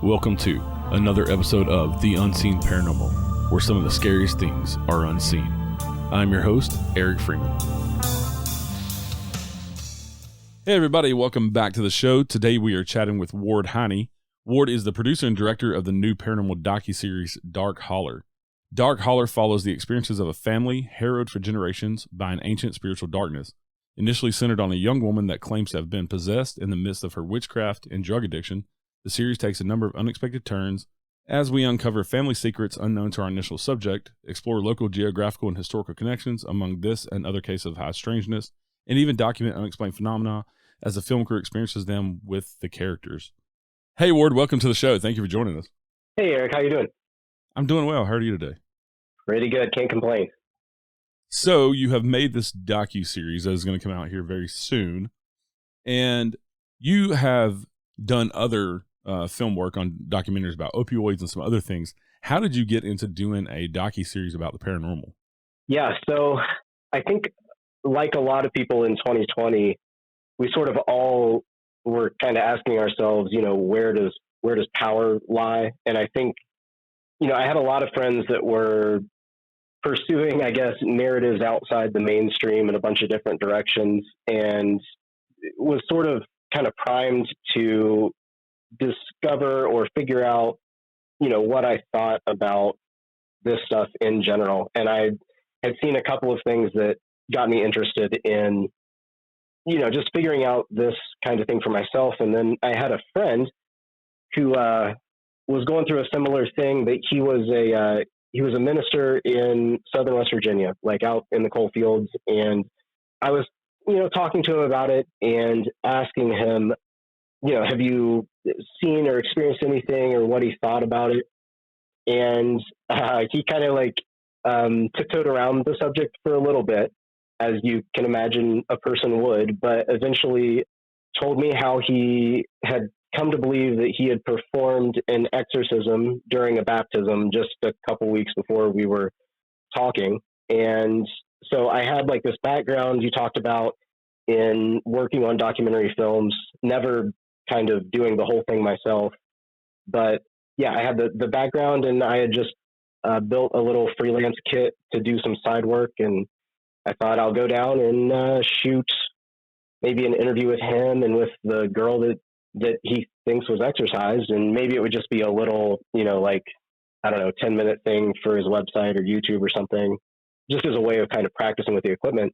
Welcome to another episode of The Unseen Paranormal, where some of the scariest things are unseen. I'm your host, Eric Freeman. Hey everybody, welcome back to the show. Today we are chatting with Ward Hiney. Ward is the producer and director of the new paranormal docuseries Dark Holler. Dark Holler follows the experiences of a family harrowed for generations by an ancient spiritual darkness. Initially centered on a young woman that claims to have been possessed in the midst of her witchcraft and drug addiction, the series takes a number of unexpected turns as we uncover family secrets unknown to our initial subject, explore local geographical and historical connections among this and other cases of high strangeness, and even document unexplained phenomena as the film crew experiences them with the characters. Hey Ward, welcome to the show. Thank you for joining us. Hey Eric, how you doing? I'm doing well. How are you today? Pretty good. Can't complain. So you have made this docuseries that is going to come out here very soon, and you have done other film work on documentaries about opioids and some other things. How did you get into doing a docuseries about the paranormal? Yeah, so I think like a lot of people in 2020, we sort of all were kind of asking ourselves, where does power lie? And I think, I had a lot of friends that were pursuing, I guess, narratives outside the mainstream in a bunch of different directions, and was sort of kind of primed to discover or figure out, what I thought about this stuff in general. And I had seen a couple of things that got me interested in, just figuring out this kind of thing for myself. And then I had a friend who was going through a similar thing, that he was a minister in southern West Virginia, like out in the coal fields. And I was, talking to him about it and asking him, have you seen or experienced anything, or what he thought about it? And he kind of tiptoed around the subject for a little bit, as you can imagine a person would, but eventually told me how he had come to believe that he had performed an exorcism during a baptism just a couple weeks before we were talking. And so I had this background you talked about in working on documentary films, never kind of doing the whole thing myself. But yeah, I had the background, and I had just built a little freelance kit to do some side work. And I thought I'll go down and shoot maybe an interview with him and with the girl that he thinks was exorcised. And maybe it would just be a little, 10-minute thing for his website or YouTube or something, just as a way of kind of practicing with the equipment.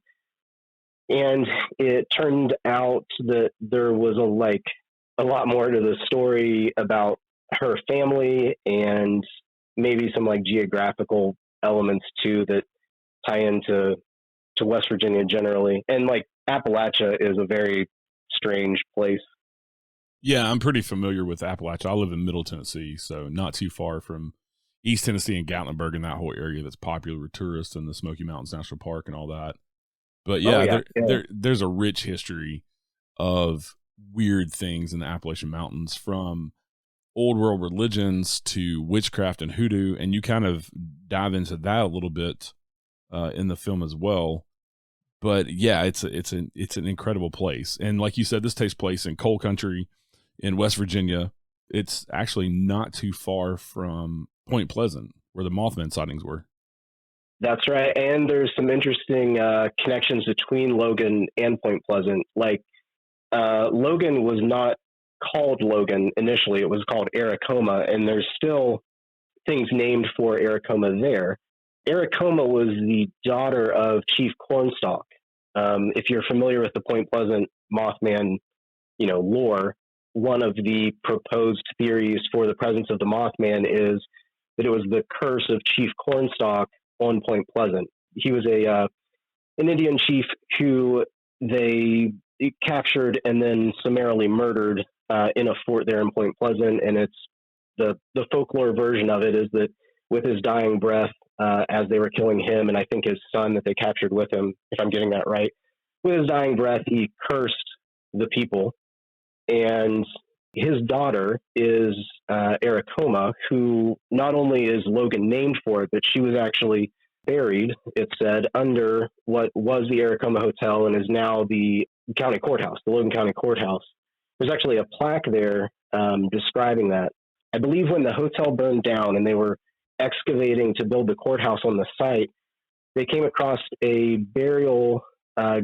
And it turned out that there was a lot more to the story about her family, and maybe some geographical elements too that tie into West Virginia generally. And Appalachia is a very strange place. Yeah, I'm pretty familiar with Appalachia. I live in Middle Tennessee, so not too far from East Tennessee and Gatlinburg and that whole area that's popular with tourists, and the Smoky Mountains National Park and all that. But there's a rich history of weird things in the Appalachian Mountains, from old world religions to witchcraft and hoodoo, and you kind of dive into that a little bit in the film as well. But yeah, it's an incredible place, and like you said, this takes place in coal country in West Virginia. It's actually not too far from Point Pleasant, where the Mothman sightings were. That's right. And there's some interesting connections between Logan and Point Pleasant. Logan was not called Logan initially. It was called Aracoma, and there's still things named for Aracoma there. Aracoma was the daughter of Chief Cornstalk. If you're familiar with the Point Pleasant Mothman, lore, one of the proposed theories for the presence of the Mothman is that it was the curse of Chief Cornstalk on Point Pleasant. He was an Indian chief who they captured and then summarily murdered in a fort there in Point Pleasant. And it's the folklore version of it is that with his dying breath, as they were killing him, and I think his son that they captured with him, if I'm getting that right, with his dying breath, he cursed the people. And his daughter is Aracoma, who not only is Logan named for it, but she was actually buried, it said, under what was the Aracoma Hotel and is now the county courthouse, the Logan County Courthouse. There's actually a plaque there describing that. I believe when the hotel burned down and they were excavating to build the courthouse on the site, they came across a burial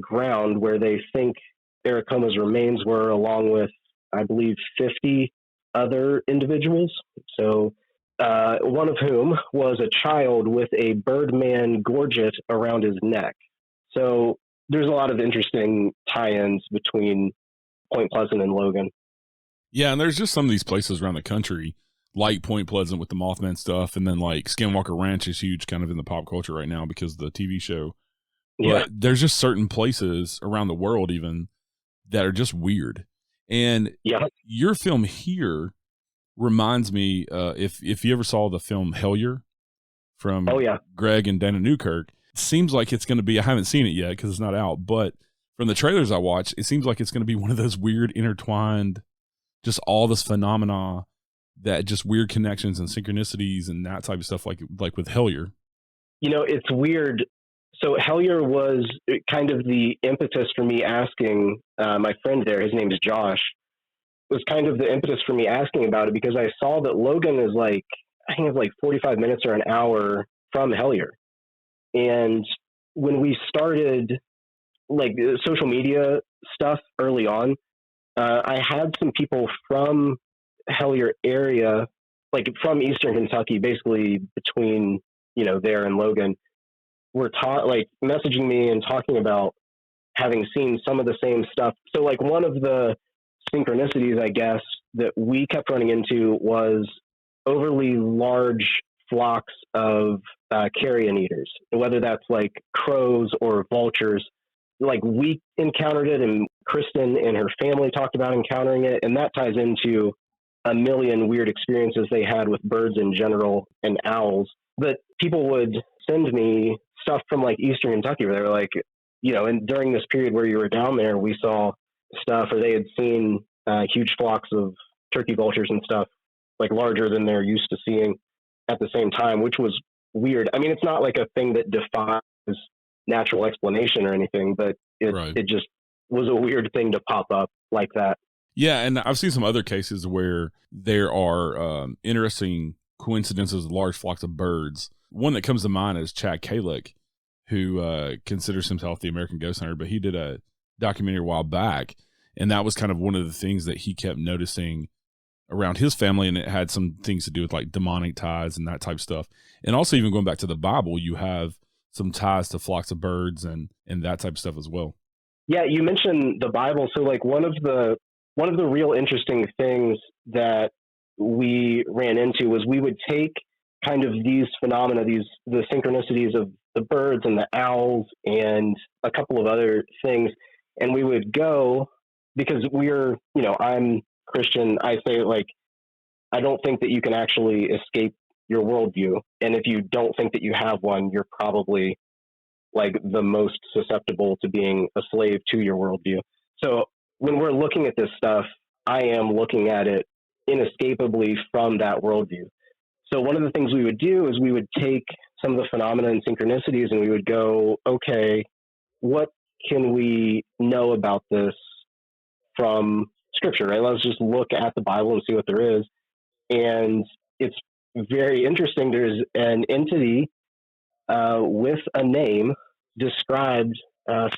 ground where they think Eric Coma's remains were, along with, I believe, 50 other individuals. So one of whom was a child with a Birdman gorget around his neck. So there's a lot of interesting tie-ins between Point Pleasant and Logan. Yeah, and there's just some of these places around the country, like Point Pleasant with the Mothman stuff, and then like Skinwalker Ranch is huge kind of in the pop culture right now because of the TV show. Yeah. But there's just certain places around the world even that are just weird. And your film here reminds me, if you ever saw the film Hellier from Greg and Dana Newkirk, it seems like it's going to be, I haven't seen it yet because it's not out, but from the trailers I watched, it seems like it's going to be one of those weird intertwined, just all this phenomena that just weird connections and synchronicities and that type of stuff, like with Hellier. You know, it's weird. So Hellier was kind of the impetus for me asking my friend there, his name is Josh, was kind of the impetus for me asking about it because I saw that Logan is like, I think it's like 45 minutes or an hour from Hellier. And when we started like social media stuff early on, I had some people from Hellier area, like from Eastern Kentucky, basically between, you know, there and Logan, were like messaging me and talking about having seen some of the same stuff. So like one of the synchronicities, I guess, that we kept running into was overly large flocks of carrion eaters, whether that's like crows or vultures. Like we encountered it, and Kristen and her family talked about encountering it, and that ties into a million weird experiences they had with birds in general and owls. But people would send me stuff from like Eastern Kentucky where they were like, you know, and during this period where you were down there, we saw stuff, or they had seen huge flocks of turkey vultures and stuff, like larger than they're used to seeing at the same time, which was weird. I mean, it's not like a thing that defies natural explanation or anything, but it just was a weird thing to pop up like that. Yeah, and I've seen some other cases where there are interesting coincidences with large flocks of birds. One that comes to mind is Chad Kalick, who considers himself the American ghost hunter, but he did a documentary a while back, and that was kind of one of the things that he kept noticing around his family, and it had some things to do with like demonic ties and that type of stuff. And also even going back to the Bible, you have some ties to flocks of birds and that type of stuff as well. Yeah, you mentioned the Bible. So like one of the real interesting things that we ran into was we would take kind of these phenomena, the synchronicities of the birds and the owls and a couple of other things, and we would go, because we're, you know, I'm Christian, I say like, I don't think that you can actually escape your worldview. And if you don't think that you have one, you're probably like the most susceptible to being a slave to your worldview. So when we're looking at this stuff, I am looking at it inescapably from that worldview. So one of the things we would do is we would take some of the phenomena and synchronicities and we would go, okay, what can we know about this from scripture, right? Let's just look at the Bible and see what there is. And it's very interesting. There's an entity with a name described,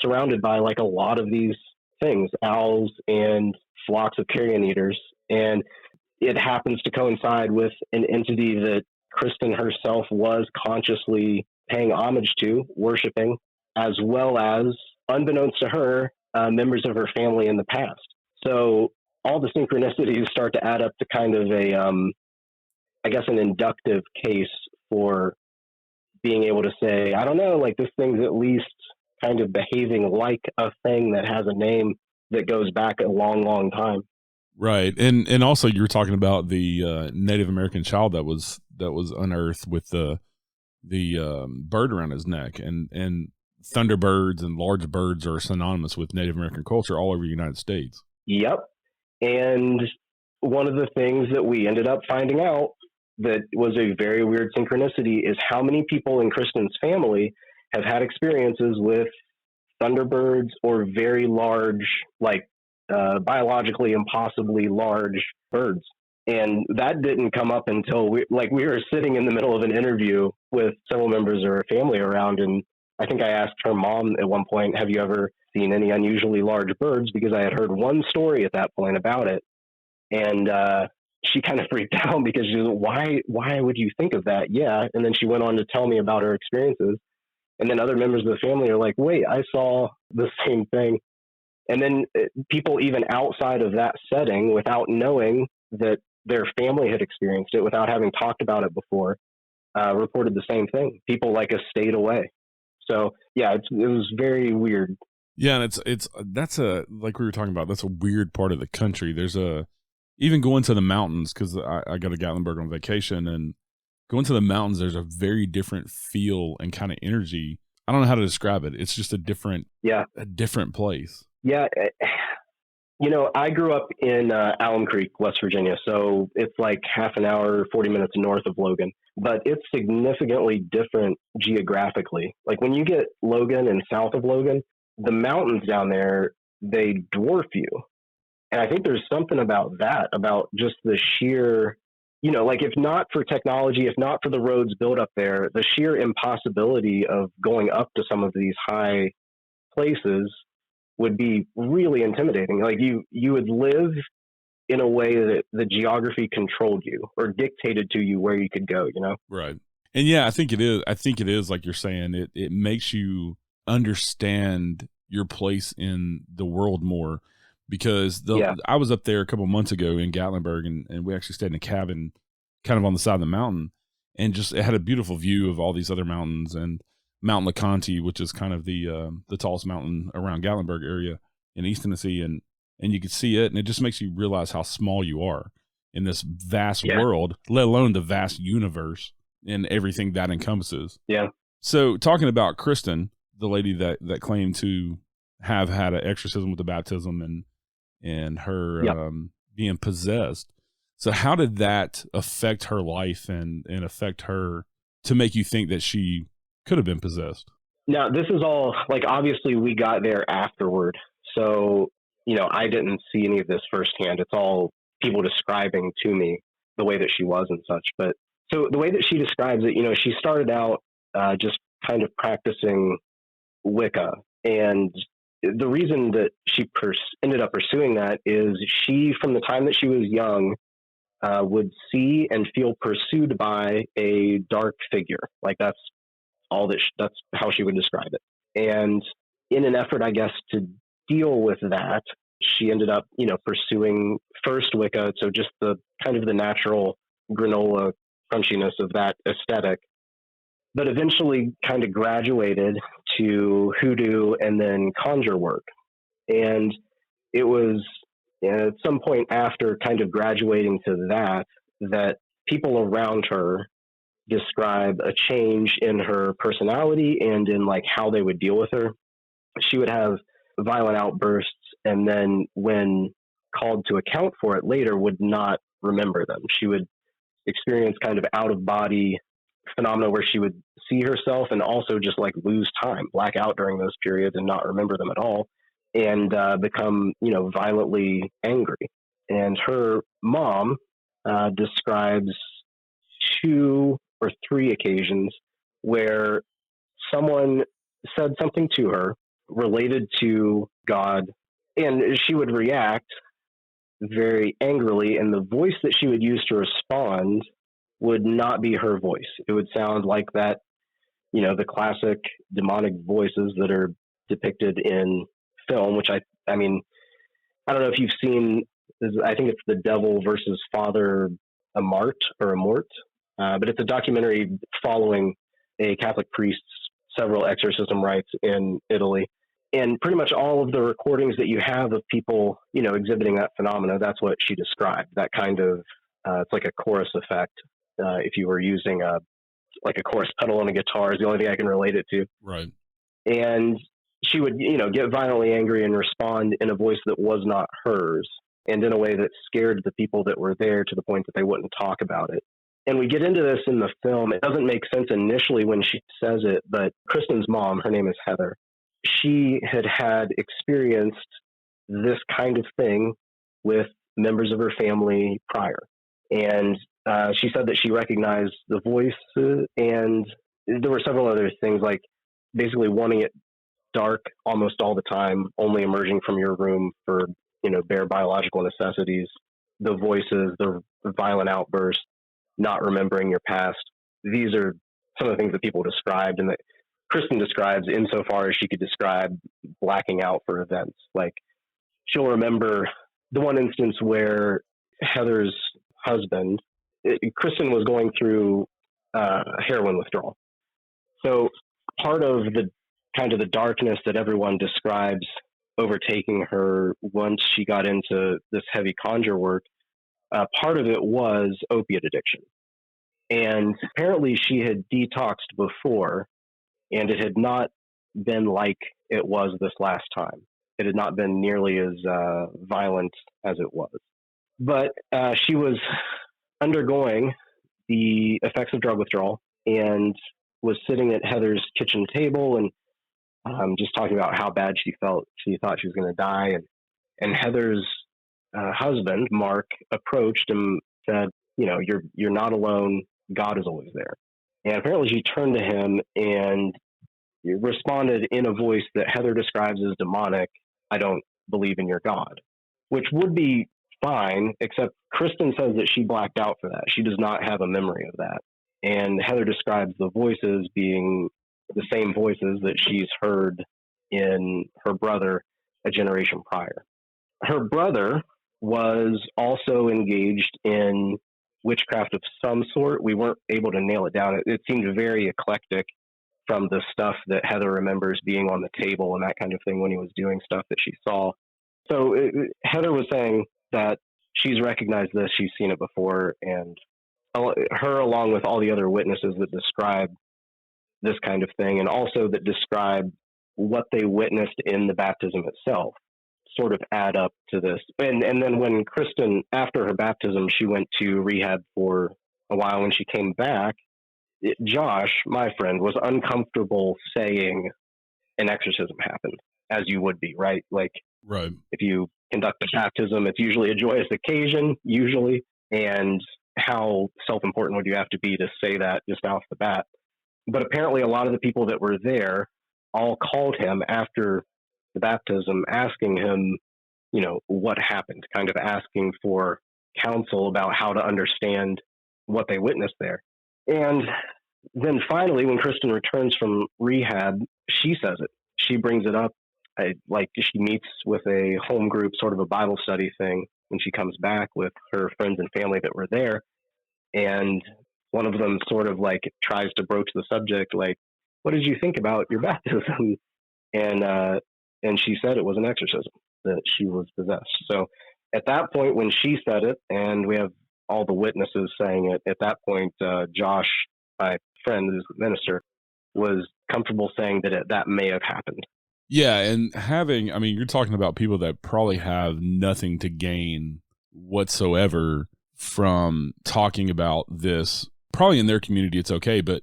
surrounded by like a lot of these things, owls and flocks of carrion eaters. And it happens to coincide with an entity that Kristen herself was consciously paying homage to, worshiping, as well as, unbeknownst to her, members of her family in the past. So all the synchronicities start to add up to kind of a, I guess, an inductive case for being able to say, I don't know, like this thing's at least kind of behaving like a thing that has a name that goes back a long, long time. Right. And also you were talking about the Native American child that was unearthed with the bird around his neck, and thunderbirds and large birds are synonymous with Native American culture all over the United States. Yep. And one of the things that we ended up finding out that was a very weird synchronicity is how many people in Kristen's family have had experiences with thunderbirds or very large, like biologically impossibly large birds. And that didn't come up until we were sitting in the middle of an interview with several members of her family around. And I think I asked her mom at one point, have you ever seen any unusually large birds? Because I had heard one story at that point about it. And she kind of freaked out because she was like, why would you think of that? Yeah. And then she went on to tell me about her experiences. And then other members of the family are like, wait, I saw the same thing. And then people even outside of that setting, without knowing that their family had experienced it, without having talked about it before, reported the same thing. People like us stayed away. So yeah, it was very weird. Yeah, and that's like we were talking about, that's a weird part of the country. There's even going to the mountains, because I go to Gatlinburg on vacation, and going to the mountains, there's a very different feel and kind of energy. I don't know how to describe it. It's just a different place. Yeah. I grew up in Alum Creek, West Virginia, so it's like half an hour, 40 minutes north of Logan, but it's significantly different geographically. Like when you get Logan and south of Logan, the mountains down there, they dwarf you. And I think there's something about that, about just the sheer, like if not for technology, if not for the roads built up there, the sheer impossibility of going up to some of these high places would be really intimidating. Like you would live in a way that the geography controlled you or dictated to you where you could go, Right. And yeah, I think it is like you're saying, it makes you understand your place in the world more, because I was up there a couple months ago in Gatlinburg, and we actually stayed in a cabin kind of on the side of the mountain, and just it had a beautiful view of all these other mountains, and Mount LeConte, which is kind of the tallest mountain around Gatlinburg area in East Tennessee, and you could see it, and it just makes you realize how small you are in this vast world, let alone the vast universe and everything that encompasses. Yeah. So talking about Kristen, the lady that claimed to have had an exorcism with the baptism and her being possessed. So how did that affect her life and affect her to make you think that she could have been possessed? Now, this is all, like, obviously we got there afterward. So, I didn't see any of this firsthand. It's all people describing to me the way that she was and such. But so the way that she describes it, she started out just kind of practicing Wicca. And the reason that she ended up pursuing that is she, from the time that she was young, would see and feel pursued by a dark figure. Like that's that's how she would describe it. And in an effort, I guess, to deal with that, she ended up, pursuing first Wicca. So just the kind of the natural granola crunchiness of that aesthetic, but eventually kind of graduated to hoodoo and then conjure work. And it was at some point after kind of graduating to that people around her describe a change in her personality and in like how they would deal with her. She would have violent outbursts, and then when called to account for it later, would not remember them. She would experience kind of out of body phenomena where she would see herself and also just like lose time, black out during those periods and not remember them at all, and become, violently angry. And her mom describes 2 or 3 occasions where someone said something to her related to God, and she would react very angrily, and the voice that she would use to respond would not be her voice. It would sound like that, the classic demonic voices that are depicted in film, which I mean, I don't know if you've seen, I think it's The Devil versus Father Amart or Amort, but it's a documentary following a Catholic priest's several exorcism rites in Italy. And pretty much all of the recordings that you have of people, exhibiting that phenomena, that's what she described. That kind of, it's like a chorus effect. If you were using a chorus pedal on a guitar is the only thing I can relate it to. Right. And she would, get violently angry and respond in a voice that was not hers, and in a way that scared the people that were there to the point that they wouldn't talk about it. And we get into this in the film. It doesn't make sense initially when she says it, but Kristen's mom, her name is Heather, she had experienced this kind of thing with members of her family prior. And she said that she recognized the voice, and there were several other things, like basically wanting it dark almost all the time, only emerging from your room for, bare biological necessities, the voices, the violent outbursts, not remembering your past. These are some of the things that people described and that Kristen describes insofar as she could describe blacking out for events. Like, she'll remember the one instance where Heather's husband, Kristen was going through heroin withdrawal. So part of the darkness that everyone describes overtaking her once she got into this heavy conjure work, part of it was opiate addiction. And apparently she had detoxed before, and it had not been like it was this last time. It had not been nearly as violent as it was. But she was undergoing the effects of drug withdrawal and was sitting at Heather's kitchen table and just talking about how bad she felt. She thought she was going to die. And Heather's husband, Mark, approached and said, you're not alone. God is always there. And apparently she turned to him and responded in a voice that Heather describes as demonic, "I don't believe in your God," which would be fine, except Kristen says that she blacked out for that. She does not have a memory of that. And Heather describes the voices being the same voices that she's heard in her brother a generation prior. Her brother was also engaged in witchcraft of some sort. We weren't able to nail it down. It seemed very eclectic, from the stuff that Heather remembers being on the table and that kind of thing when he was doing stuff that she saw. So Heather was saying that she's recognized this, she's seen it before, and her, along with all the other witnesses that describe this kind of thing, and also that describe what they witnessed in the baptism itself, sort of add up to this. And then when Kristen, after her baptism, she went to rehab for a while. When she came back, Josh, my friend, was uncomfortable saying an exorcism happened, as you would be, right? Like, right. If you conduct a baptism, it's usually a joyous occasion, usually. And how self-important would you have to be to say that just off the bat? But apparently a lot of the people that were there all called him after the baptism, asking him, what happened, kind of asking for counsel about how to understand what they witnessed there. And then finally, when Kristen returns from rehab, she says it. She brings it up. She meets with a home group, sort of a Bible study thing, when she comes back with her friends and family that were there. And one of them sort of tries to broach the subject, like, "What did you think about your baptism?" And she said it was an exorcism, that she was possessed. So at that point, when she said it, and we have all the witnesses saying it, at that point, Josh, my friend who's the minister, was comfortable saying that that may have happened. Yeah, and you're talking about people that probably have nothing to gain whatsoever from talking about this. Probably in their community it's okay, but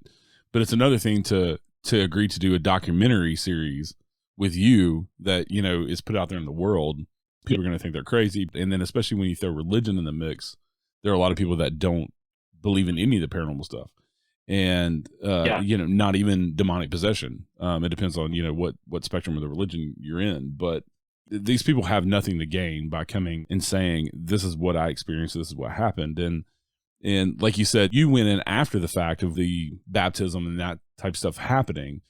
it's another thing to agree to do a documentary series with you that, is put out there in the world. People are going to think they're crazy. And then especially when you throw religion in the mix, there are a lot of people that don't believe in any of the paranormal stuff. And, not even demonic possession. It depends on, what spectrum of the religion you're in. But these people have nothing to gain by coming and saying, "This is what I experienced. This is what happened." And like you said, you went in after the fact of the baptism and that type of stuff happening.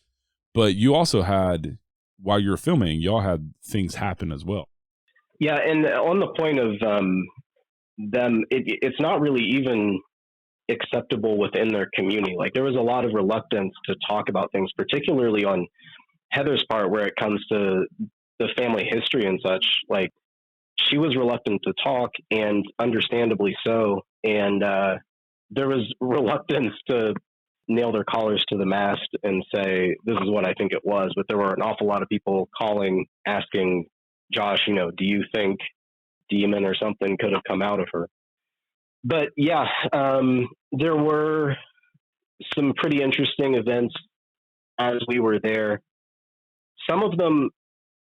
But you also had, while you were filming, y'all had things happen as well. Yeah. And on the point of them, it's not really even acceptable within their community. Like, there was a lot of reluctance to talk about things, particularly on Heather's part, where it comes to the family history and such. Like, she was reluctant to talk, and understandably so. And there was reluctance to nail their collars to the mast and say, "This is what I think it was." But there were an awful lot of people calling, asking Josh, "Do you think demon or something could have come out of her?" But yeah, there were some pretty interesting events as we were there. Some of them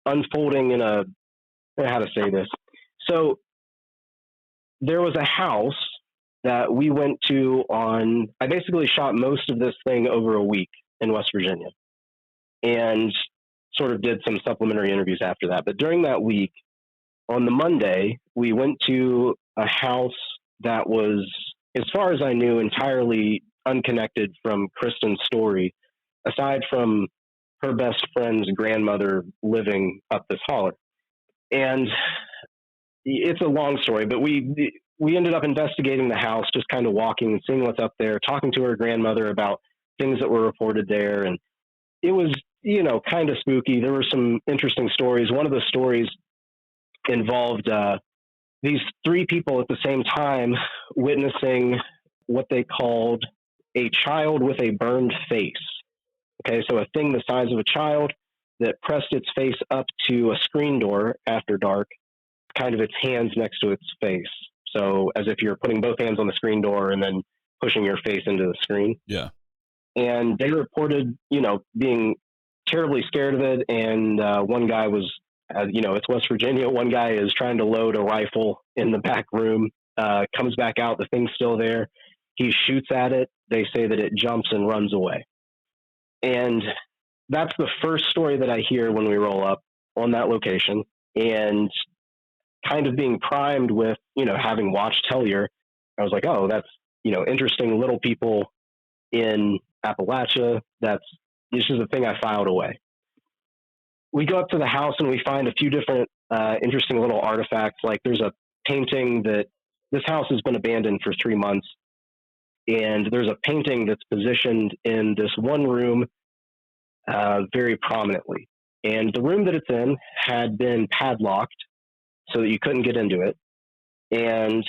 unfolding in how to say this. So there was a house that we went to I basically shot most of this thing over a week in West Virginia and sort of did some supplementary interviews after that. But during that week, on the Monday, we went to a house that was, as far as I knew, entirely unconnected from Kristen's story, aside from her best friend's grandmother living up this holler. And it's a long story, but we ended up investigating the house, just kind of walking and seeing what's up there, talking to her grandmother about things that were reported there. And it was, kind of spooky. There were some interesting stories. One of the stories involved these three people at the same time witnessing what they called a child with a burned face. Okay, so a thing the size of a child that pressed its face up to a screen door after dark, kind of its hands next to its face. So as if you're putting both hands on the screen door and then pushing your face into the screen. Yeah. And they reported, being terribly scared of it. And one guy was, it's West Virginia. One guy is trying to load a rifle in the back room, comes back out. The thing's still there. He shoots at it. They say that it jumps and runs away. And that's the first story that I hear when we roll up on that location. And kind of being primed with, having watched Hellier, I was like, oh, that's, interesting. Little people in Appalachia. This is the thing I filed away. We go up to the house and we find a few different interesting little artifacts. Like there's a painting that this house has been abandoned for 3 months. And there's a painting that's positioned in this one room very prominently. And the room that it's in had been padlocked so that you couldn't get into it. And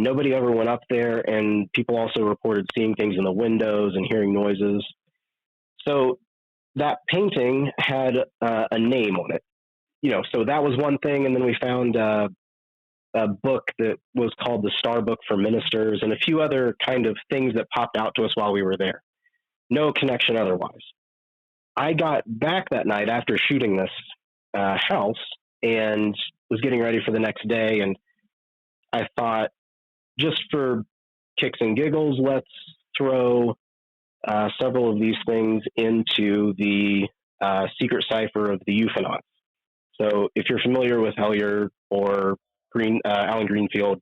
nobody ever went up there. And people also reported seeing things in the windows and hearing noises. So that painting had a name on it. So that was one thing. And then we found a book that was called the Star Book for Ministers and a few other kind of things that popped out to us while we were there. No connection otherwise. I got back that night after shooting this house and was getting ready for the next day. And I thought, just for kicks and giggles, let's throw several of these things into the secret cipher of the Euphonauts. So if you're familiar with Hellier or Alan Greenfield,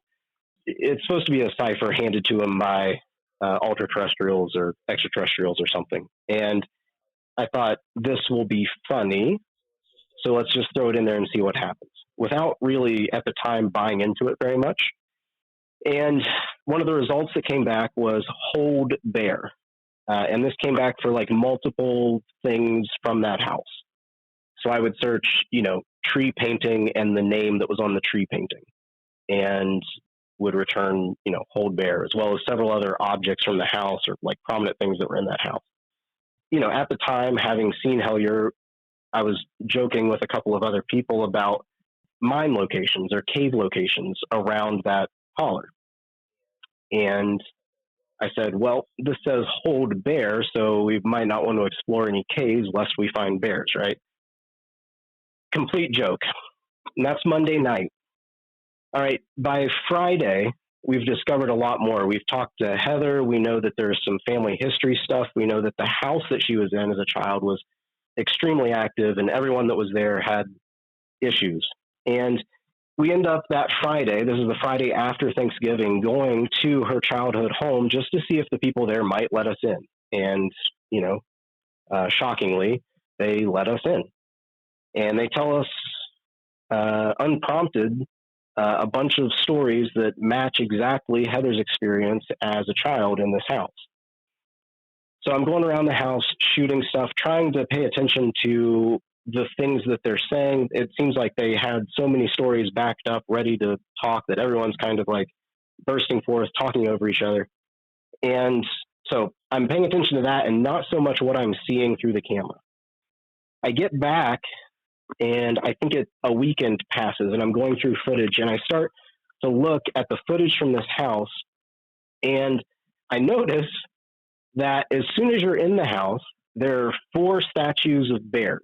it's supposed to be a cipher handed to him by ultra-terrestrials or extraterrestrials or something. And I thought, this will be funny, so let's just throw it in there and see what happens, without really at the time buying into it very much. And one of the results that came back was hold bear. And this came back for like multiple things from that house. So I would search, tree painting and the name that was on the tree painting, and would return, hold bear, as well as several other objects from the house or like prominent things that were in that house. At the time, having seen Hellier, I was joking with a couple of other people about mine locations or cave locations around that holler. And I said, well, this says hold bear, so we might not want to explore any caves lest we find bears, right? Complete joke. And that's Monday night. All right, by Friday, we've discovered a lot more. We've talked to Heather. We know that there's some family history stuff. We know that the house that she was in as a child was extremely active, and everyone that was there had issues. And we end up that Friday, this is the Friday after Thanksgiving, going to her childhood home just to see if the people there might let us in. And, shockingly, they let us in. And they tell us, unprompted, a bunch of stories that match exactly Heather's experience as a child in this house. So I'm going around the house shooting stuff, trying to pay attention to the things that they're saying. It seems like they had so many stories backed up, ready to talk, that everyone's kind of like bursting forth, talking over each other. And so I'm paying attention to that and not so much what I'm seeing through the camera. I get back, and I think a weekend passes, and I'm going through footage, and I start to look at the footage from this house, and I notice that as soon as you're in the house, there are 4 statues of bears,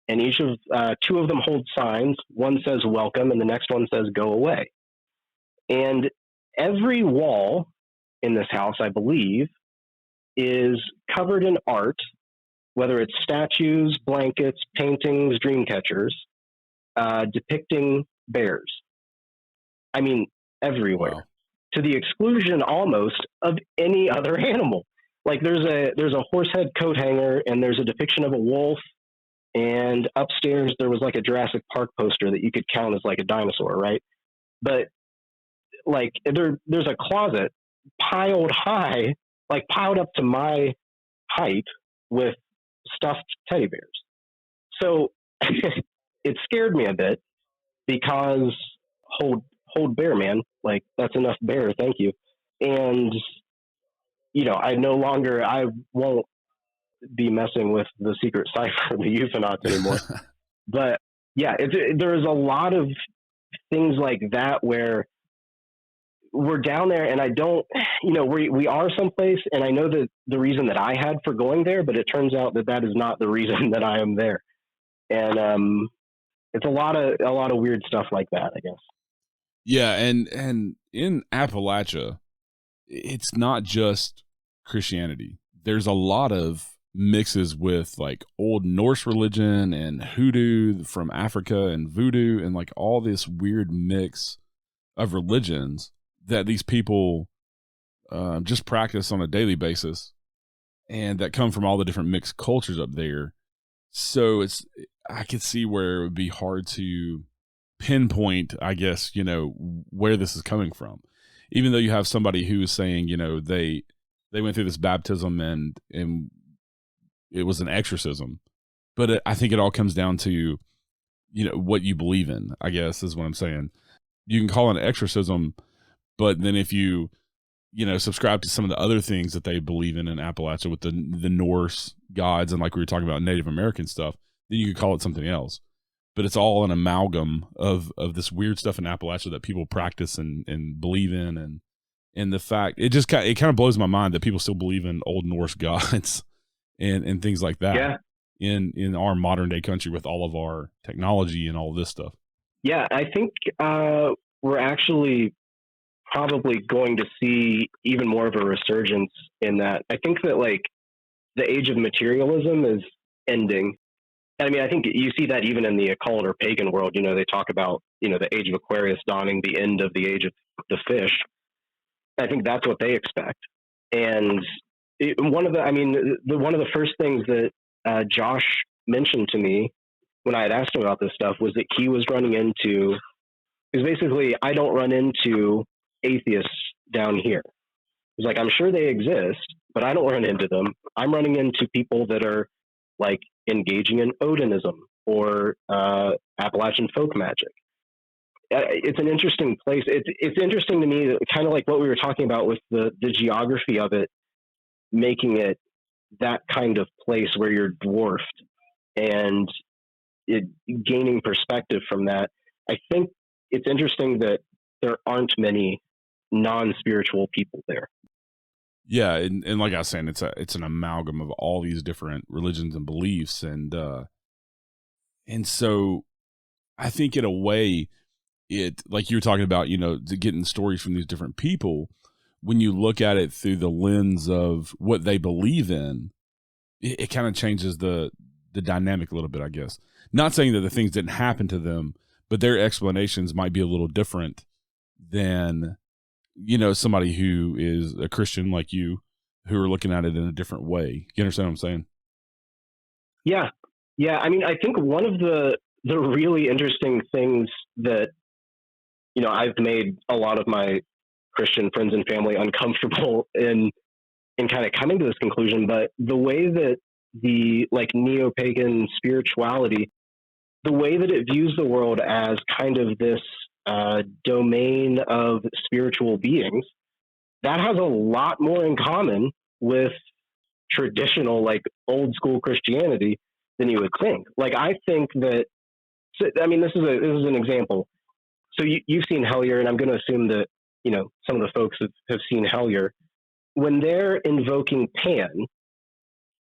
and each of 2 of them hold signs. One says welcome, and the next one says go away. And every wall in this house, I believe, is covered in art, whether it's statues, blankets, paintings, dream catchers, depicting bears. I mean, everywhere, Wow. to the exclusion almost of any other animal. Like there's a horse head coat hanger, and there's a depiction of a wolf, and upstairs there was like a Jurassic Park poster that you could count as like a dinosaur, right? But like there's a closet piled high, like piled up to my height with stuffed teddy bears. So it scared me a bit because hold bear, man, like that's enough bear, thank you. And I won't be messing with the secret cipher of the euphonauts anymore. But yeah, there's a lot of things like that where we're down there, and I don't, we are someplace, and I know that the reason that I had for going there, but it turns out that is not the reason that I am there. And it's a lot of weird stuff like that, I guess. Yeah, and in Appalachia, it's not just Christianity. There's a lot of mixes with like old Norse religion and hoodoo from Africa and voodoo and like all this weird mix of religions that these people just practice on a daily basis, and that come from all the different mixed cultures up there. So I could see where it would be hard to pinpoint, I guess, where this is coming from. Even though you have somebody who is saying, they went through this baptism and it was an exorcism, but I think it all comes down to, what you believe in, I guess is what I'm saying. You can call it an exorcism, but then if you, subscribe to some of the other things that they believe in Appalachia with the Norse gods and like we were talking about Native American stuff, then you could call it something else. But it's all an amalgam of this weird stuff in Appalachia that people practice and believe in, and the fact it kind of blows my mind that people still believe in old Norse gods and things like that. Yeah. In our modern day country with all of our technology and all of this stuff. Yeah, I think we're actually probably going to see even more of a resurgence in that. I think that like the age of materialism is ending. I mean, I think you see that even in the occult or pagan world. They talk about the age of Aquarius dawning, the end of the age of the fish. I think that's what they expect. And one of the first things that Josh mentioned to me when I had asked him about this stuff was that he was running into, because basically I don't run into atheists down here. He's like, I'm sure they exist, but I don't run into them. I'm running into people that are like engaging in Odinism or Appalachian folk magic. It's an interesting place. It's interesting to me, kind of like what we were talking about with the geography of it, making it that kind of place where you're dwarfed and gaining perspective from that. I think it's interesting that there aren't many non-spiritual people there. Yeah, and like I was saying, it's an amalgam of all these different religions and beliefs, and so I think in a way, it, like you were talking about, getting stories from these different people. When you look at it through the lens of what they believe in, it kind of changes the dynamic a little bit, I guess. Not saying that the things didn't happen to them, but their explanations might be a little different than, somebody who is a Christian like you, who are looking at it in a different way. You understand what I'm saying? Yeah. Yeah. I mean, I think one of the really interesting things that, I've made a lot of my Christian friends and family uncomfortable in kind of coming to this conclusion, but the way that the like neo-pagan spirituality, the way that it views the world as kind of this domain of spiritual beings, that has a lot more in common with traditional, like old school Christianity than you would think. Like, I think that, I mean, this is an example. So you've seen Hellier, and I'm going to assume that, some of the folks have seen Hellier. When they're invoking Pan,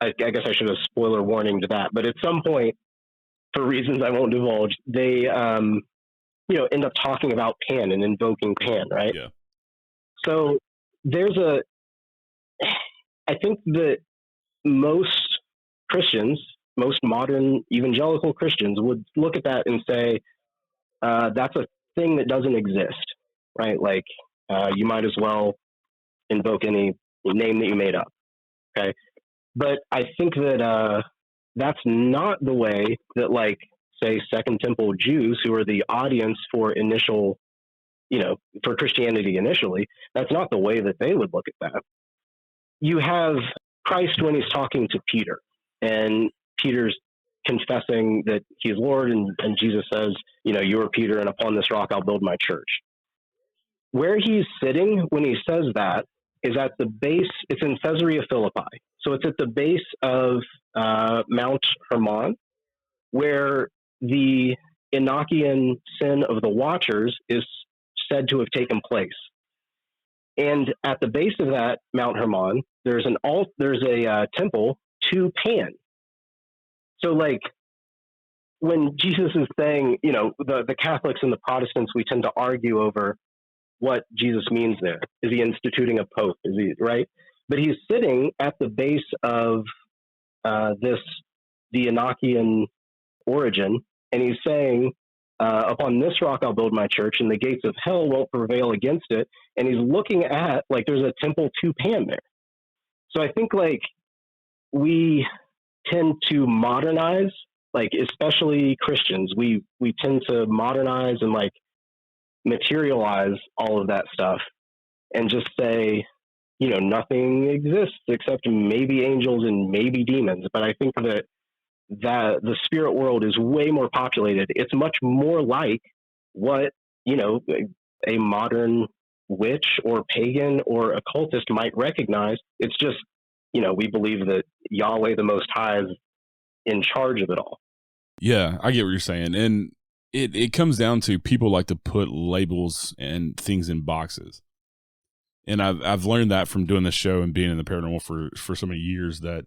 I guess I should have spoiler warning to that, but at some point, for reasons I won't divulge, they, end up talking about Pan and invoking Pan, right? Yeah. So there's a, I think that most Christians, most modern evangelical Christians would look at that and say, that's a thing that doesn't exist, right? Like, you might as well invoke any name that you made up. Okay. But I think that, that's not the way that, like, say, Second Temple Jews, who are the audience for initial, for Christianity initially, that's not the way that they would look at that. You have Christ when he's talking to Peter, and Peter's confessing that he's Lord, and Jesus says, you are Peter, and upon this rock I'll build my church. Where he's sitting when he says that is at the base, it's in Caesarea Philippi. So it's at the base of Mount Hermon, where the Enochian sin of the Watchers is said to have taken place. And at the base of that Mount Hermon, there's a temple to Pan. So, like, when Jesus is saying, the Catholics and the Protestants, we tend to argue over what Jesus means there. Is he instituting a pope? Is he, right? But he's sitting at the base of the Enochian origin, and he's saying, upon this rock I'll build my church, and the gates of hell won't prevail against it. And he's looking at, like, there's a temple to Pan there. So I think, like, we tend to modernize, like, especially Christians, we tend to modernize and, like, materialize all of that stuff and just say, nothing exists except maybe angels and maybe demons. But I think that the spirit world is way more populated. It's much more like what, a modern witch or pagan or occultist might recognize. It's just, we believe that Yahweh the Most High is in charge of it all. Yeah, I get what you're saying. And it comes down to people like to put labels and things in boxes. And I've learned that from doing this show and being in the paranormal for so many years, that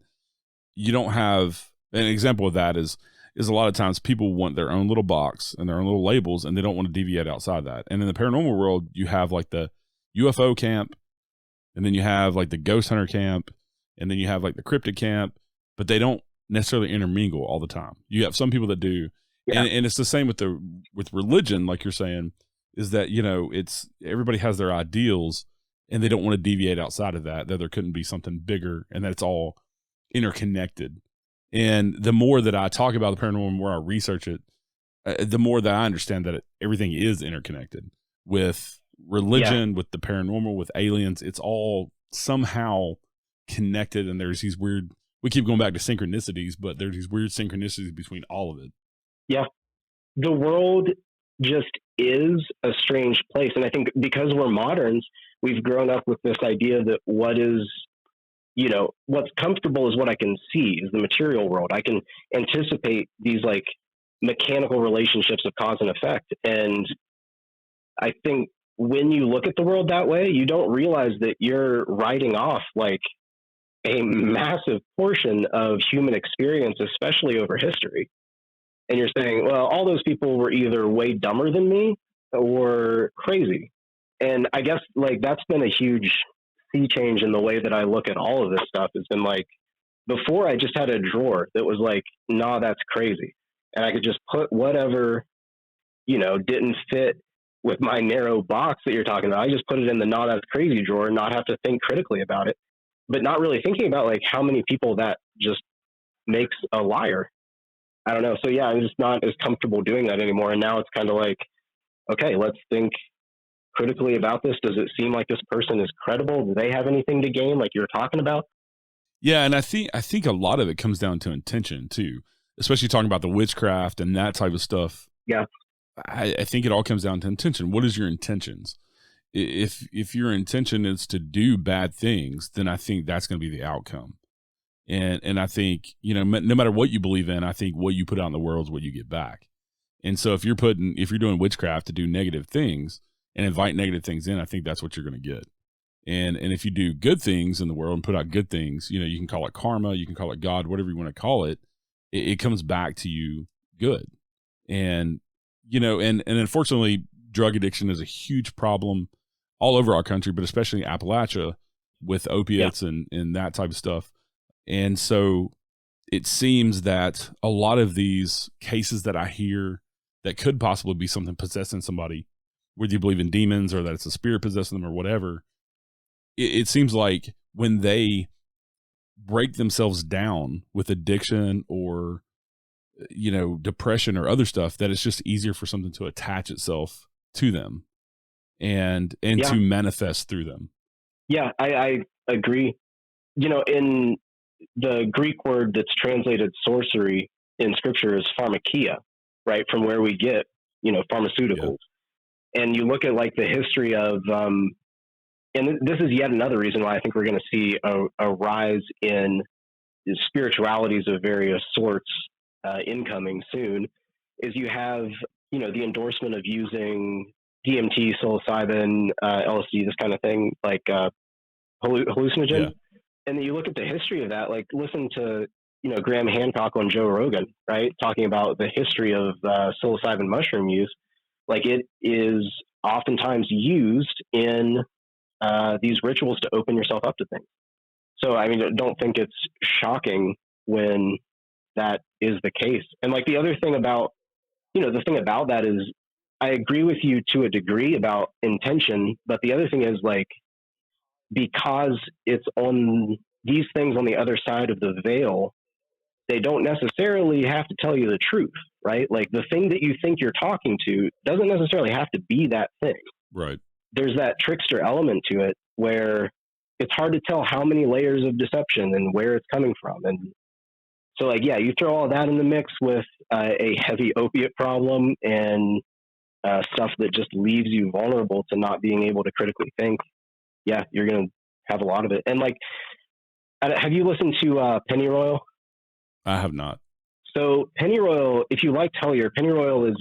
you don't have an example of that is a lot of times people want their own little box and their own little labels, and they don't want to deviate outside that. And in the paranormal world, you have like the UFO camp, and then you have like the ghost hunter camp, and then you have like the cryptid camp, but they don't necessarily intermingle all the time. You have some people that do. Yeah. And it's the same with religion, like you're saying, is that, it's everybody has their ideals, and they don't want to deviate outside of that there couldn't be something bigger, and that it's all interconnected. And the more that I talk about the paranormal, the more I research it, the more that I understand that everything is interconnected with religion, with the paranormal, with aliens. It's all somehow connected, and there's these weird, we keep going back to synchronicities, but there's these weird synchronicities between all of it. Yeah. The world just is a strange place. And I think because we're moderns, we've grown up with this idea that what is, what's comfortable is what I can see, is the material world. I can anticipate these, like, mechanical relationships of cause and effect. And I think when you look at the world that way, you don't realize that you're writing off, like, a massive portion of human experience, especially over history. And you're saying, well, all those people were either way dumber than me or crazy. And I guess, like, that's been a huge sea change in the way that I look at all of this stuff. It's been like, before I just had a drawer that was like, nah, that's crazy. And I could just put whatever, didn't fit with my narrow box that you're talking about. I just put it in the nah, that's crazy drawer and not have to think critically about it, but not really thinking about, like, how many people that just makes a liar. I don't know. So yeah, I'm just not as comfortable doing that anymore. And now it's kind of like, okay, let's think critically about this. Does it seem like this person is credible? Do they have anything to gain, like you're talking about? Yeah, and I think a lot of it comes down to intention too, especially talking about the witchcraft and that type of stuff. Yeah, I think it all comes down to intention. What is your intentions? If your intention is to do bad things, then I think that's going to be the outcome. And I think, no matter what you believe in, I think what you put out in the world is what you get back. And so if you're doing witchcraft to do negative things and invite negative things in, I think that's what you're going to get. And if you do good things in the world and put out good things, you can call it karma, you can call it God, whatever you want to call it, it comes back to you good. And, and unfortunately, drug addiction is a huge problem. all over our country, but especially Appalachia with opiates and that type of stuff. And so it seems that a lot of these cases that I hear that could possibly be something possessing somebody, whether you believe in demons or that it's a spirit possessing them or whatever, it seems like when they break themselves down with addiction or, you know, depression or other stuff, that it's just easier for something to attach itself to them and to manifest through them. Yeah, I agree. You know, in the Greek word that's translated sorcery in scripture is pharmakia, right? From where we get, you know, pharmaceuticals. Yeah. And you look at like the history of, and this is yet another reason why I think we're going to see a rise in spiritualities of various sorts incoming soon, is you have, you know, the endorsement of using DMT, psilocybin, LSD, this kind of thing, like hallucinogen. Yeah. And then you look at the history of that, like listen to, you know, Graham Hancock on Joe Rogan, right? Talking about the history of psilocybin mushroom use. Like it is oftentimes used in these rituals to open yourself up to things. So, I mean, I don't think it's shocking when that is the case. And like the other thing about, you know, the thing about that is I agree with you to a degree about intention, but the other thing is like, because it's on these things on the other side of the veil, they don't necessarily have to tell you the truth, right? Like the thing that you think you're talking to doesn't necessarily have to be that thing. Right. There's that trickster element to it where it's hard to tell how many layers of deception and where it's coming from. And so like, yeah, you throw all that in the mix with a heavy opiate problem and stuff that just leaves you vulnerable to not being able to critically think. Yeah, you're going to have a lot of it. And like, have you listened to Pennyroyal? I have not. So Pennyroyal, if you like Hellier, Pennyroyal is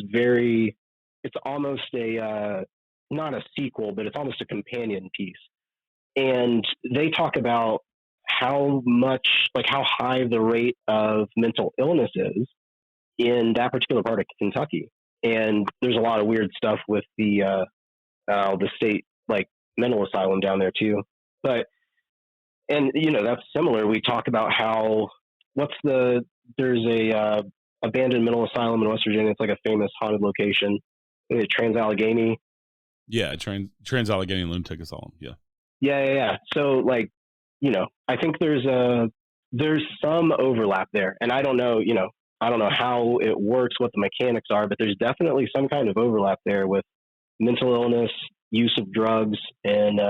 it's almost not a sequel, but it's almost a companion piece. And they talk about how high the rate of mental illness is in that particular part of Kentucky. And there's a lot of weird stuff with the state, like, mental asylum down there too. But, and you know, that's similar. We talk about how there's a abandoned mental asylum in West Virginia. It's like a famous haunted location. Trans-Allegheny. Yeah. Trans-Allegheny Lunatic Asylum. Yeah. Yeah. So like, you know, I think there's some overlap there, and I don't know how it works, what the mechanics are, but there's definitely some kind of overlap there with mental illness, use of drugs, and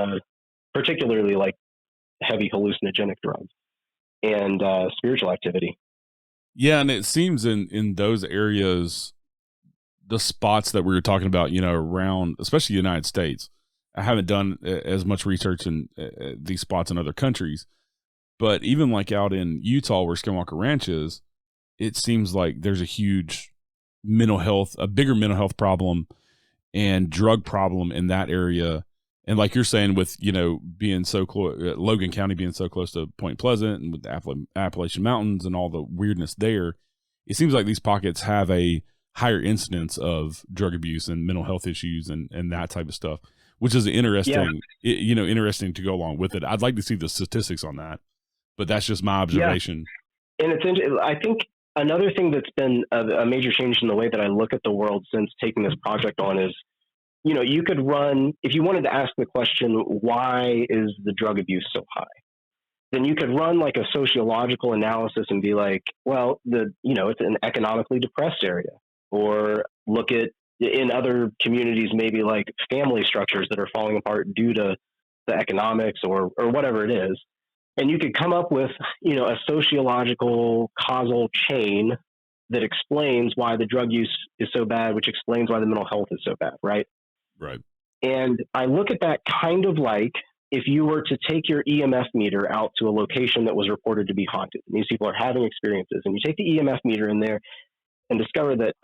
particularly like heavy hallucinogenic drugs and spiritual activity. Yeah, and it seems in those areas, the spots that we were talking about, you know, around, especially the United States. I haven't done as much research in these spots in other countries, but even like out in Utah where Skinwalker Ranch is, it seems like there's a bigger mental health problem and drug problem in that area. And like you're saying, with, you know, being so close, Logan County being so close to Point Pleasant and with the Appalachian Mountains and all the weirdness there, it seems like these pockets have a higher incidence of drug abuse and mental health issues and that type of stuff, which is interesting, interesting to go along with it. I'd like to see the statistics on that, but that's just my observation. Yeah. And I think another thing that's been a major change in the way that I look at the world since taking this project on is, you know, you could run, if you wanted to ask the question, why is the drug abuse so high? Then you could run like a sociological analysis and be like, well, it's an economically depressed area, or look at in other communities, maybe like family structures that are falling apart due to the economics or whatever it is. And you could come up with, you know, a sociological causal chain that explains why the drug use is so bad, which explains why the mental health is so bad, right? Right. And I look at that kind of like if you were to take your EMF meter out to a location that was reported to be haunted, and these people are having experiences, and you take the EMF meter in there and discover that,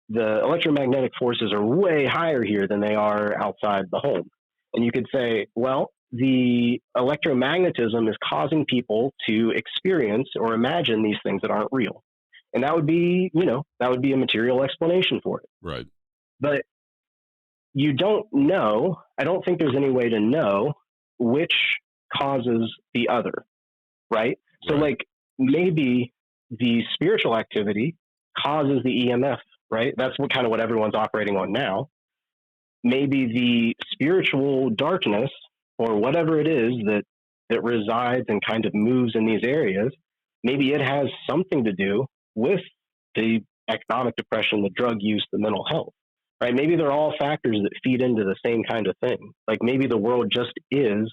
the electromagnetic forces are way higher here than they are outside the home. And you could say, well, the electromagnetism is causing people to experience or imagine these things that aren't real. And that would be a material explanation for it. Right. But you don't know, I don't think there's any way to know which causes the other, right? So like maybe the spiritual activity causes the EMF, right? That's what everyone's operating on now. Maybe the spiritual darkness or whatever it is that resides and kind of moves in these areas, maybe it has something to do with the economic depression, the drug use, the mental health, right? Maybe they're all factors that feed into the same kind of thing. Like maybe the world just is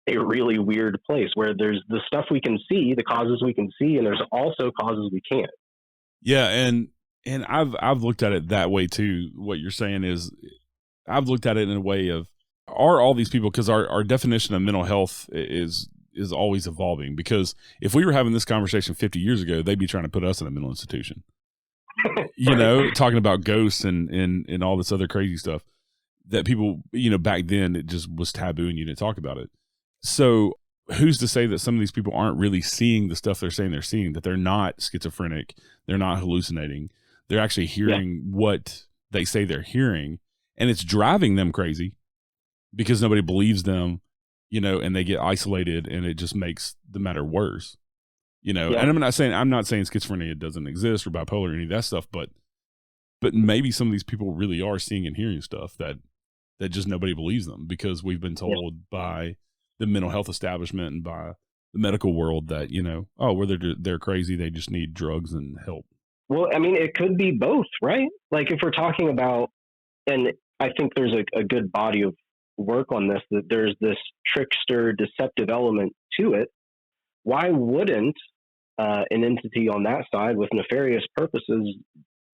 a really weird place where there's the stuff we can see, the causes we can see, and there's also causes we can't. Yeah, and I've looked at it that way too. What you're saying is, I've looked at it in a way of, are all these people, because our definition of mental health is always evolving. Because if we were having this conversation 50 years ago, they'd be trying to put us in a mental institution. You know, talking about ghosts and all this other crazy stuff that people, you know, back then it just was taboo and you didn't talk about it. So who's to say that some of these people aren't really seeing the stuff they're saying they're seeing, that they're not schizophrenic, they're not hallucinating, they're actually hearing what they say they're hearing, and it's driving them crazy because nobody believes them, you know, and they get isolated and it just makes the matter worse. You know, and I'm not saying schizophrenia doesn't exist or bipolar or any of that stuff, but maybe some of these people really are seeing and hearing stuff that just nobody believes them, because we've been told by the mental health establishment and by the medical world that, you know, oh, well, they're crazy, they just need drugs and help. Well, I mean, it could be both, right? Like if we're talking about, and I think there's a good body of work on this, that there's this trickster, deceptive element to it. Why wouldn't an entity on that side with nefarious purposes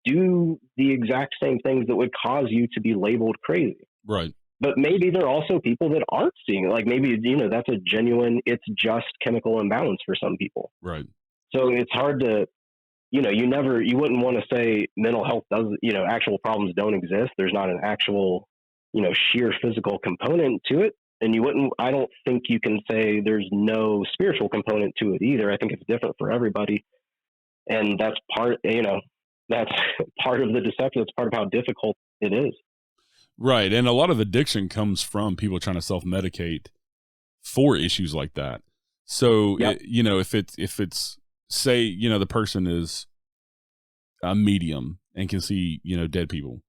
do the exact same things that would cause you to be labeled crazy? Right. But maybe there are also people that aren't seeing it. Like maybe, you know, that's a genuine, it's just chemical imbalance for some people. Right. So it's hard to, you know, you wouldn't want to say mental health doesn't, you know, actual problems don't exist. There's not an actual, you know, sheer physical component to it. And I don't think you can say there's no spiritual component to it either. I think it's different for everybody. And that's that's part of the deception. It's part of how difficult it is. Right. And a lot of addiction comes from people trying to self-medicate for issues like that. So, you know, if it's say, you know, the person is a medium and can see, you know, dead people,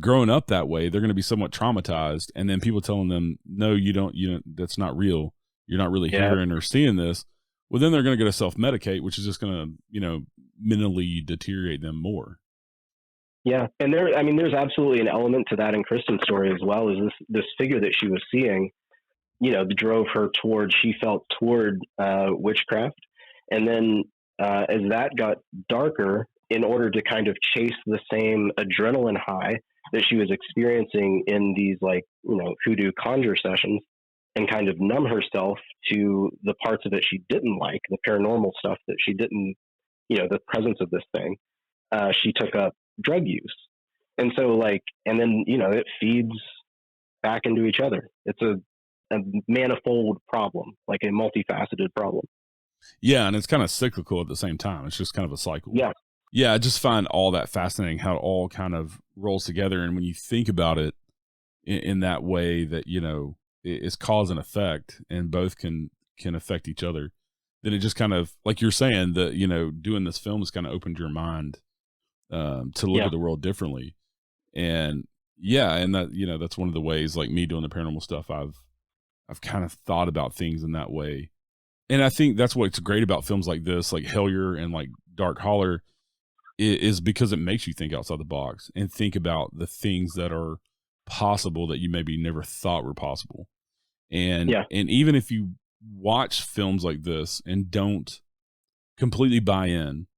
growing up that way, they're going to be somewhat traumatized. And then people telling them, no, you don't, that's not real. You're not really hearing or seeing this. Well, then they're going to go to self-medicate, which is just going to, you know, mentally deteriorate them more. Yeah. And there's absolutely an element to that in Kristen's story as well, is this figure that she was seeing, you know, she felt toward witchcraft. And then as that got darker, in order to kind of chase the same adrenaline high that she was experiencing in these, like, you know, hoodoo conjure sessions, and kind of numb herself to the parts of it she didn't like, the paranormal stuff that she didn't, you know, the presence of this thing, she took up drug use. And so, like, and then, you know, it feeds back into each other. It's a manifold problem, like a multifaceted problem. Yeah. And it's kind of cyclical at the same time. It's just kind of a cycle. Yeah. Yeah, I just find all that fascinating, how it all kind of rolls together. And when you think about it in that way, that, you know, it's cause and effect, and both can affect each other, then it just kind of, like you're saying, that, you know, doing this film has kind of opened your mind to look at the world differently. And and that, you know, that's one of the ways, like me doing the paranormal stuff, I've kind of thought about things in that way. And I think that's what's great about films like this, like Holler and like Dark Holler, is because it makes you think outside the box and think about the things that are possible that you maybe never thought were possible. And even if you watch films like this and don't completely buy in,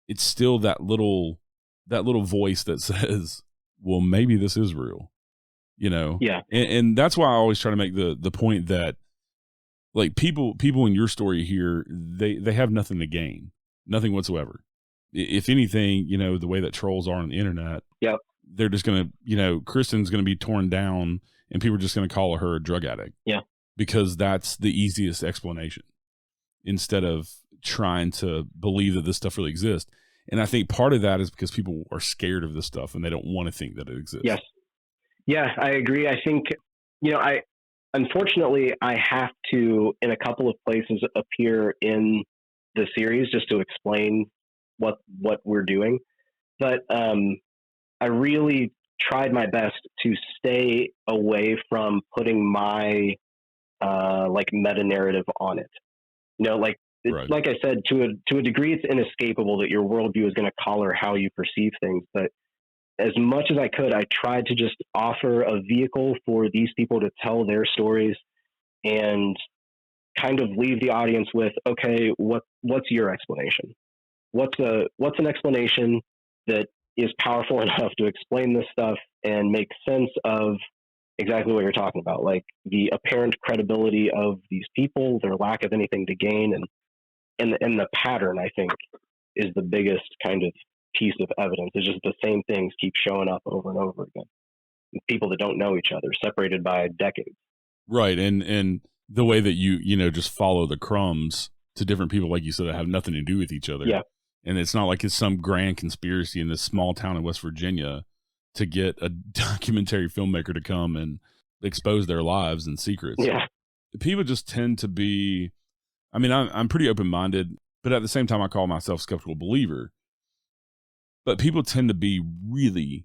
it's still that little voice that says, well, maybe this is real, you know? Yeah. And that's why I always try to make the point that, like, people in your story here, they have nothing to gain, nothing whatsoever. If anything, you know, the way that trolls are on the internet, they're just going to, you know, Kristen's going to be torn down and people are just going to call her a drug addict. Yeah. Because that's the easiest explanation, instead of trying to believe that this stuff really exists. And I think part of that is because people are scared of this stuff and they don't want to think that it exists. Yes. Yeah, I agree. I think, unfortunately, I have to, in a couple of places, appear in the series just to explain what we're doing. But I really tried my best to stay away from putting my like meta narrative on it. Right. Like I said, to a degree, it's inescapable that your worldview is going to color how you perceive things. But as much as I could, I tried to just offer a vehicle for these people to tell their stories and kind of leave the audience with, okay, what's your explanation? What's an explanation that is powerful enough to explain this stuff and make sense of exactly what you're talking about, like the apparent credibility of these people, their lack of anything to gain, and the pattern, I think, is the biggest kind of piece of evidence. It's just the same things keep showing up over and over again. People that don't know each other, separated by decades. Right. And the way that you just follow the crumbs to different people, like you said, that have nothing to do with each other. Yeah. And it's not like it's some grand conspiracy in this small town in West Virginia to get a documentary filmmaker to come and expose their lives and secrets. Yeah. People just tend to be, I mean, I'm pretty open-minded, but at the same time, I call myself a skeptical believer. But people tend to be really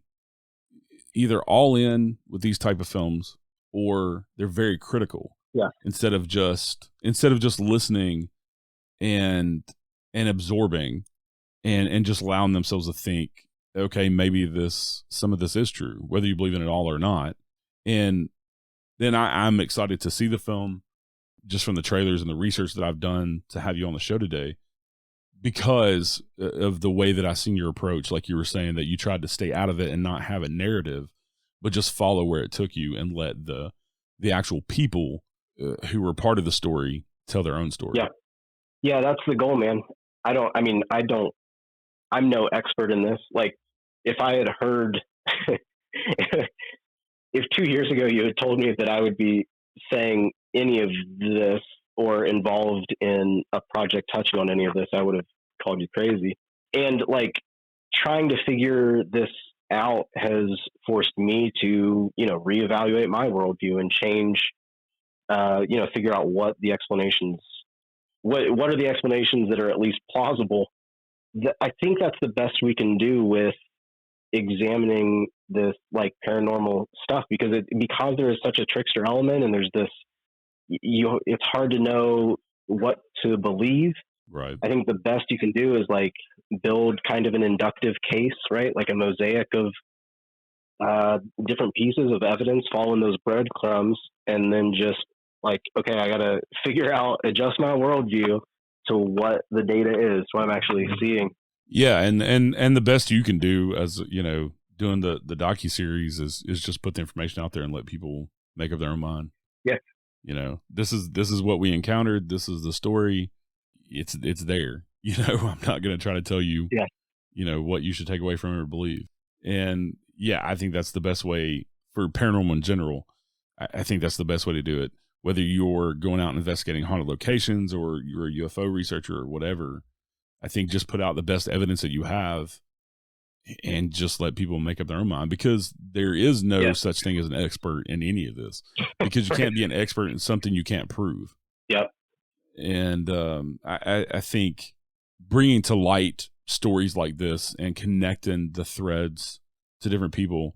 either all in with these type of films, or they're very critical. Yeah. Instead of just listening and absorbing and just allowing themselves to think, okay, maybe some of this is true, whether you believe in it all or not. And then I'm excited to see the film, just from the trailers and the research that I've done to have you on the show today, because of the way that I seen your approach. Like you were saying, that you tried to stay out of it and not have a narrative, but just follow where it took you and let the actual people who were part of the story tell their own story. Yeah, that's the goal, man. I'm no expert in this. Like, if I had heard, if 2 years ago you had told me that I would be saying any of this or involved in a project touching on any of this, I would have called you crazy. And like, trying to figure this out has forced me to, reevaluate my worldview and change, figure out what the explanations, what are the explanations that are at least plausible. I think that's the best we can do with examining this like paranormal stuff, because there is such a trickster element, and there's this, it's hard to know what to believe. Right. I think the best you can do is like build kind of an inductive case, right? Like a mosaic of different pieces of evidence, following those breadcrumbs, and then just like, okay, I got to adjust my worldview to what the data is, what I'm actually seeing. Yeah. And the best you can do, as doing the docuseries, is just put the information out there and let people make up their own mind. Yeah. This is what we encountered. This is the story. It's there. I'm not going to try to tell you, what you should take away from it or believe. And yeah, I think that's the best way for paranormal in general. I think that's the best way to do it. Whether you're going out and investigating haunted locations, or you're a UFO researcher or whatever, I think just put out the best evidence that you have and just let people make up their own mind, because there is no such thing as an expert in any of this, because you can't be an expert in something you can't prove. Yep. And I think bringing to light stories like this and connecting the threads to different people,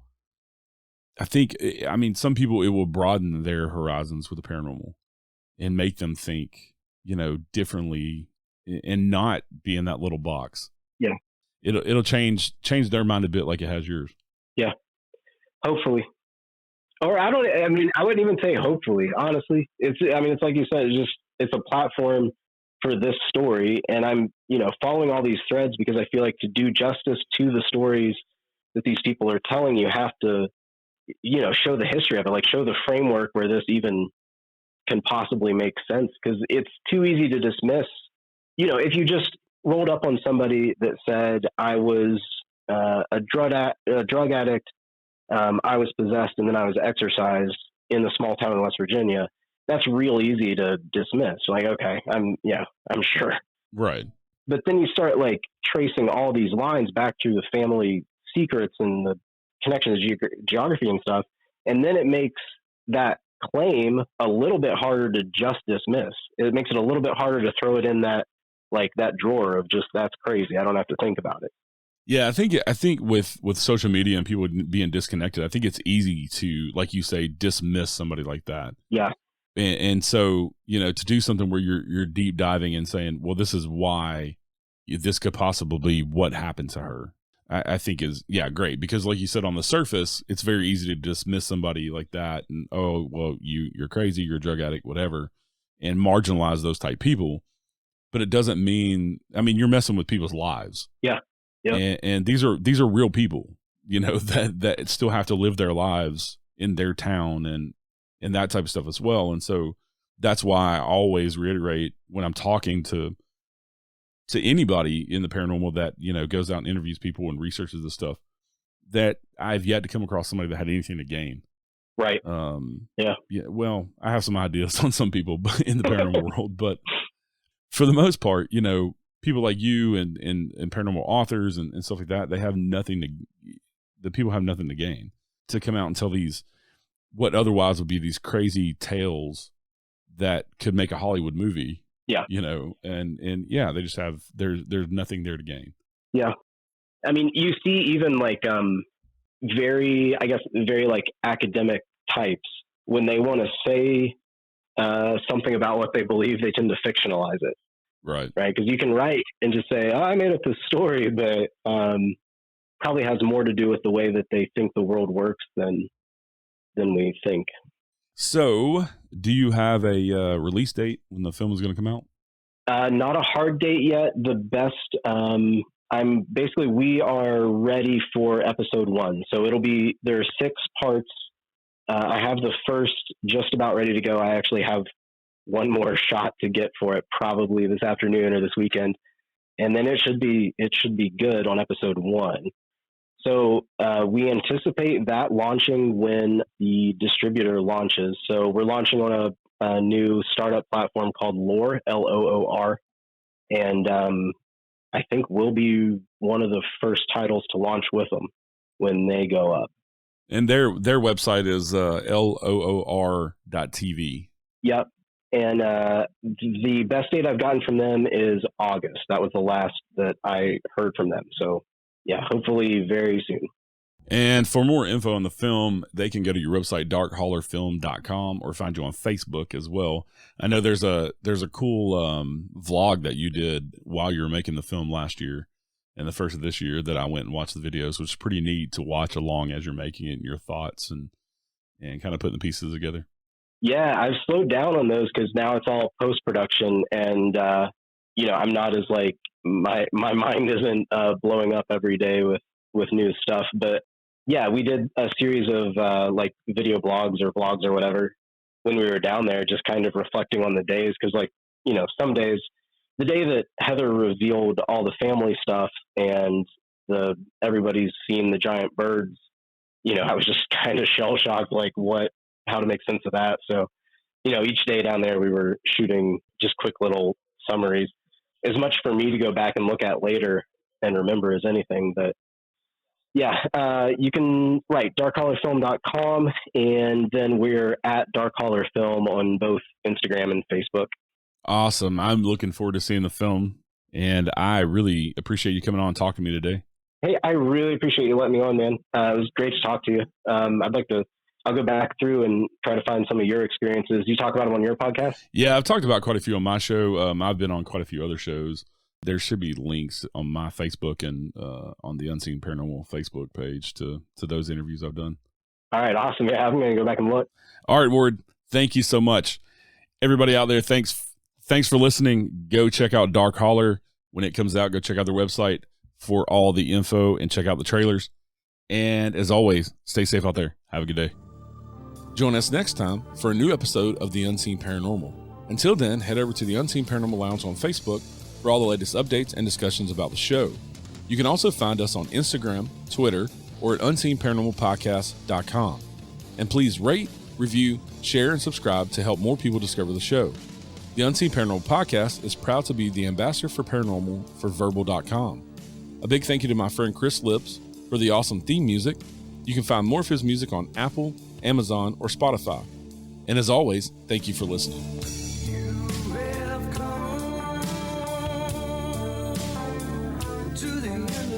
some people, it will broaden their horizons with the paranormal and make them think, differently, and not be in that little box. Yeah. It'll change their mind a bit, like it has yours. Yeah. Hopefully. Or I wouldn't even say hopefully, honestly. It's like you said, it's a platform for this story. And I'm, following all these threads because I feel like to do justice to the stories that these people are telling, you have to, show the history of it, like show the framework where this even can possibly make sense. Because it's too easy to dismiss. If you just rolled up on somebody that said, I was a drug addict, I was possessed, and then I was exorcised in the small town in West Virginia, that's real easy to dismiss. Like, okay, I'm sure. Right. But then you start like tracing all these lines back through the family secrets and the connection to geography and stuff, And then it makes that claim a little bit harder to just dismiss. It makes it a little bit harder to throw it in that drawer of just, that's crazy, I don't have to think about it. Yeah, I think with social media and people being disconnected, I think it's easy to, like you say, dismiss somebody like that. Yeah. And so, to do something where you're deep diving and saying, well, this is why this could possibly be what happened to her, I think is, great. Because like you said, on the surface, it's very easy to dismiss somebody like that and, oh, well, you're crazy, you're a drug addict, whatever, and marginalize those type people. But it doesn't mean, you're messing with people's lives. Yeah. Yep. And these are real people, that still have to live their lives in their town and that type of stuff as well. And so that's why I always reiterate when I'm talking to anybody in the paranormal that, goes out and interviews people and researches this stuff, that I've yet to come across somebody that had anything to gain. Right. Yeah. Well, I have some ideas on some people in the paranormal world, but for the most part, people like you and paranormal authors and stuff like that, the people have nothing to gain to come out and tell these, what otherwise would be these crazy tales that could make a Hollywood movie. Yeah. They just have, there's nothing there to gain. Yeah. You see even very academic types, when they want to say something about what they believe, they tend to fictionalize it. Right. Because you can write and just say, oh, I made up this story, but probably has more to do with the way that they think the world works than we think. So, do you have a release date when the film is going to come out? Not a hard date yet. The best, we are ready for episode 1. So there are 6 parts. I have the first just about ready to go. I actually have one more shot to get for it, probably this afternoon or this weekend. And then it should be good on episode 1. So we anticipate that launching when the distributor launches. So we're launching on a new startup platform called Loor, Loor. And I think we'll be one of the first titles to launch with them when they go up. And their website is loor.tv. Yep. And the best date I've gotten from them is August. That was the last that I heard from them. So, yeah, hopefully very soon. And for more info on the film, they can go to your website, darkhollerfilm.com, or find you on Facebook as well. I know there's a cool vlog that you did while you were making the film last year and the first of this year that I went and watched the videos, which is pretty neat to watch along as you're making it and your thoughts and kind of putting the pieces together. Yeah, I've slowed down on those because now it's all post-production and, I'm not as my mind isn't blowing up every day with new stuff. But yeah, we did a series of video blogs or vlogs or whatever when we were down there, just kind of reflecting on the days. Cause some days, the day that Heather revealed all the family stuff and everybody's seen the giant birds, I was just kind of shell shocked, how to make sense of that. So, each day down there, we were shooting just quick little summaries, as much for me to go back and look at later and remember as anything. But yeah, you can write darkhollerfilm.com, and then we're at Dark Holler Film on both Instagram and Facebook. Awesome. I'm looking forward to seeing the film, and I really appreciate you coming on and talking to me today. Hey, I really appreciate you letting me on, man. It was great to talk to you. I'll go back through and try to find some of your experiences. You talk about them on your podcast? Yeah, I've talked about quite a few on my show. I've been on quite a few other shows. There should be links on my Facebook and on the Unseen Paranormal Facebook page to those interviews I've done. All right, awesome. Yeah, I'm going to go back and look. All right, Ward, thank you so much. Everybody out there, thanks for listening. Go check out Dark Holler. When it comes out, go check out their website for all the info and check out the trailers. And as always, stay safe out there. Have a good day. Join us next time for a new episode of The Unseen Paranormal. Until then, head over to the Unseen Paranormal Lounge on Facebook for all the latest updates and discussions about the show. You can also find us on Instagram, Twitter, or at unseenparanormalpodcast.com. And please rate, review, share, and subscribe to help more people discover the show. The Unseen Paranormal Podcast is proud to be the ambassador for paranormal for Verbal.com. A big thank you to my friend Chris Lips for the awesome theme music. You can find more of his music on Apple, Amazon, or Spotify. And as always, thank you for listening. You have come to the end